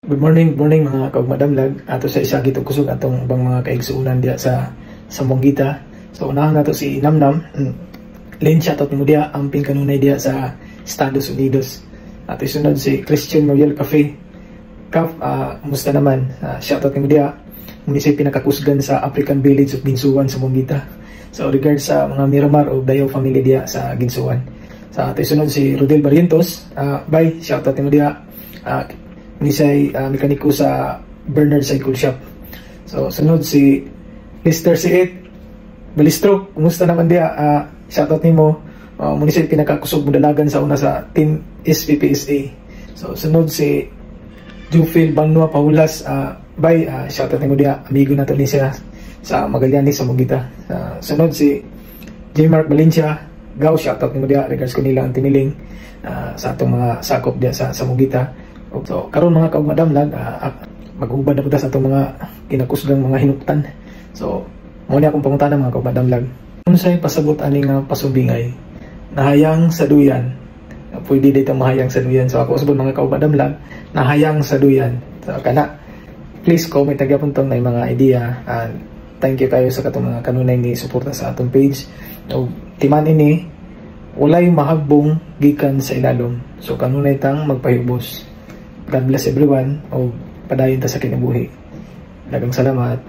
Good morning mga kaugmadamlag. Ato sa isa gito kusog atong ubang mga kaigsuunan diya sa Monggita. So unahan nato si Namnam. Lin shoutout nimo diya ang kanunay diya sa Estados Unidos. At isunod si Christian Royal Cafe. Musta naman? Shoutout nimo diya. Muna siya pinakakusgan sa African Village of Ginsuan sa Monggita. So regards sa mga Miramar o Dayaw family diya sa Ginsuan. Sa ato isunod si Rodel Barrientos. Bye, shoutout nimo diya. Nisay mekaniko sa Bernard Cycle Shop. So sunod si Mr. C8 Balistro, kumusta naman dia? Shoutout nimo. Muna siya pinakakusog modalagan sa una sa Team SPPSA. So sunod si Jufil Banua Paulas. Bye, shoutout nimo dia. Amigo na to ni siya sa Magallanes sa Monggita. Sunod si J. Mark Valencia. Gaw, shoutout nimo dia. Regards ko nila ang tiniling sa atong mga sakop dia sa Monggita. So, karon mga kaugmadamlag, mag-ubad na po sa itong mga kinakusgang mga hinuptan. So, muna akong pangutanan mga kaugmadamlag. Kung sa'yo pasabot aning pasumbingay, nahayang sa duyan, pwede dito mahayang sa duyan. So, ako sabot mga kaugmadamlag, nahayang sa duyan. So, please comment nagyapon tong na mga idea. And thank you kayo sa katong mga kanunay ni suporta sa atong page. So, timan ini, walay mahagbong gikan sa ilalom. So, kanunay tang magpahibos. God bless everyone o padayon ta sa kinabuhi. Daghang salamat.